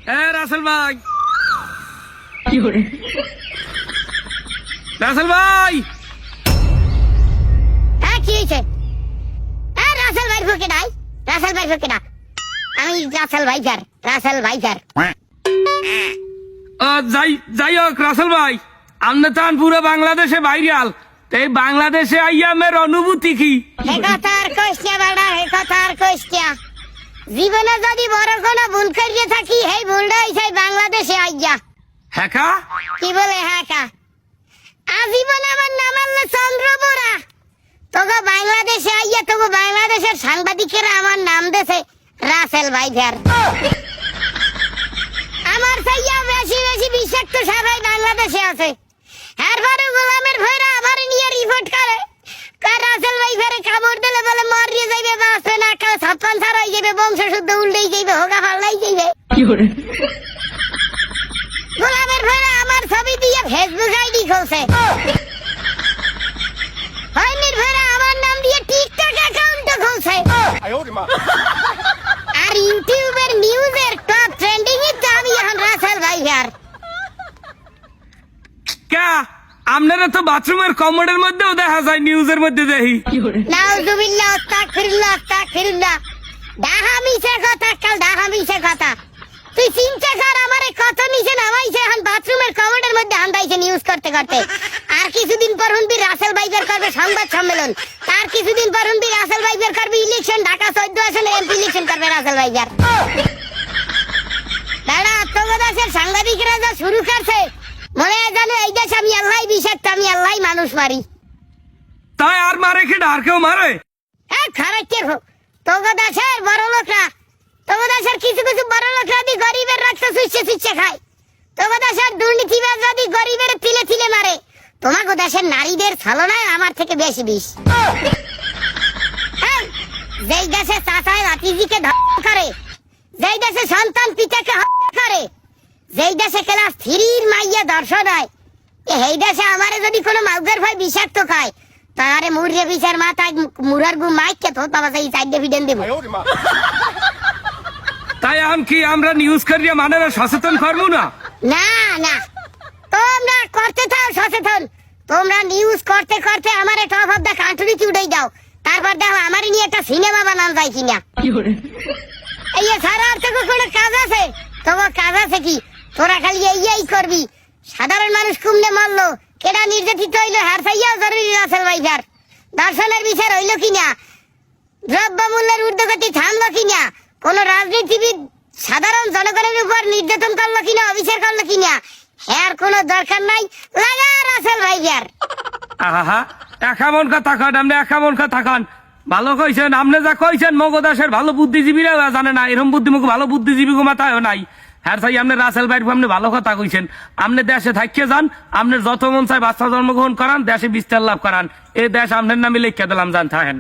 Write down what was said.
রাসেল ভাই, রাসেল ভাই, কি হয়েছে? রাসেল ভাই ঢুকে নাই, রাসেল ভাই ঢুকে না, আমি রাসেল ভাইজার, রাসেল ভাইজার। যাই হোক রাসেল ভাই, আপনি তো পুরো বাংলাদেশে ভাইরাল, এই বাংলাদেশে আইয়ামের অনুভূতি কি? হে কথা আর কইস না বেড়া, হে কথা আর কইস না। জীবনে যদি বড় কোনো ভুল করিয়ে থাকি, এই ভুলটা হইছে বাংলাদেশে আইয়া। হ্যাঁ কা? কি বলে হ্যাঁ কা? আজীবন আমার নাম আনলে চন্দ্রবোরা, তোকে বাংলাদেশে আইয়া তোকে বাংলাদেশের সাংবাদিকেরা আমার নাম দেছে রাসেল ভাইজার। আমার চাইয়া বেশি বেশি বিষাক্ত সারাই বাংলাদেশে আছে। এরপরে গোলামের ভয়রা আবার নিয়ে রিপোর্ট করে, রাসেল ভাইজারে কামড় দিলে বলে মরিয়ে যাইবে, বাঁচবে না, ছাপ্পান ছাড়া হয়ে যাবে, বংশ শুদ্ধ উল্টেই যাইবে, হোগা ফাল্লাই যাইবে। গোলামের ভয়রা আমার ছবি দিয়ে ফেসবুক আইডি খুলছে, আমার নাম দিয়ে টিকটক অ্যাকাউন্ট খুলছে, আর ইউটিউবের নিউজের টপ ট্রেন্ডিং এ তো আমি এখন রাসেল ভাইজার। কা আপনারা তো বাথরুমের কমোডের মধ্যেও দেখা যায়, নিউজের মধ্যে দেখি। নাউজুবিল্লাহ, আস্তাগফিরুল্লাহ, আস্তাগফিরুল্লাহ। ডাহা মিছে কথা, কাল ডাহা মিছে কথা। তুই চিন্তা কর, আমারে কত নিচে নামাইছে, এখন বাথরুমের কমোডের মধ্যে হান্দাইছে নিউজ করতে করতে। আর কিছুদিন পর হুনবি রাসেল ভাইজার করবে সংবাদ সম্মেলন, তার কিছুদিন পর হুনবি রাসেল ভাইজার করবে ইলেকশন, ঢাকা 14 আসনে এমপি ইলেকশন করবে রাসেল ভাইজার। দাদা আত্মগদাসের সাংবাদিকরা যা শুরু করছে, মনে হয় জানো এই দেশ আমি আল্লাহ বিষাক্ত, আমি আল্লাহ মানুষ মারি। তাই আর মারে খেটে আর কেউ মারে? হ্যাঁ খারাপের হোক, তোগদাসের বড় লোকরা, তোগদাসের কিছু কিছু বড় লোকরা দি গরিবের রক্ত চুষে চুষে খায়, তোগদাসের দুর্নীতিবাজ যদি গরিবের তিলে তিলে মারে, তোমাকে দেশের নারীদের ছলনায় আমার থেকে বেশি বিষ। যেই দেশে চাচায় ভাতিজিকে ধর্ষণ করে, যেই দেশে সন্তান পিতাকে হত্যা করে, যেই দেশে ক্লাস 3 মাইয়া ধর্ষণ হয়, এই দেশে আমারে যদি কোনো মাউগের ভাই বিষাক্ত খায়, তারে মুড়িয়ে বিচার মাথায় মুরার গু মাইকে তো বাবা সেই সাইডে ভিডেন দেব। তাই এখন কি আমরা নিউজ করিয়া মানে সচেতন করবো না? না না, তোমরা করতে থাও সচেতন, তোমরা নিউজ করতে করতে আমারে টপ অফ দা কান্ট্রি উড়াই দাও, তারপর দেখো আমারই নিয়ে একটা সিনেমা বানান যায় কিনা। এই সারা আর তো কোনো কাজ আছে? তোমার কাজ আছে কি? তোরা খালি এই করবি। সাধারণ মানুষ কুমনে মরলো, কেডা নির্যাতিত হইলো, হার চাইয়াও জরুরি রাসেল ভাইজার। দর্শনের বিচার হইলো কিনা, দ্রব্য মূল্যের ঊর্ধ্বগতি থামলো কিনা, কোন রাজনীতিবিদ সাধারণ জনগণের উপর নির্যাতন করলো কিনা, অবিচার করলো কিনা, এর কোনো দরকার নাই, লাগা রাসেল ভাইজার। আহা, একামন কথা খান, আপনি একামন কথা খান, ভালো কইছেন। আপনি যা কইছেন মগদাসের ভালো বুদ্ধিজীবীরা জানে না, এরকম বুদ্ধিমুখ ভালো বুদ্ধিজীবী মাথায় নাই। হ্যাঁ চাই আপনি রাসেল ভাই, আপনি ভালো কথা কইছেন। আপনি দেশে থাকিয়ে যান, আপনার যত মন চায় বাচ্চা জন্মগ্রহণ করান, দেশে বিস্তার লাভ করান, এই দেশ আপনার নামে লিখে দিলাম, জান থাকেন।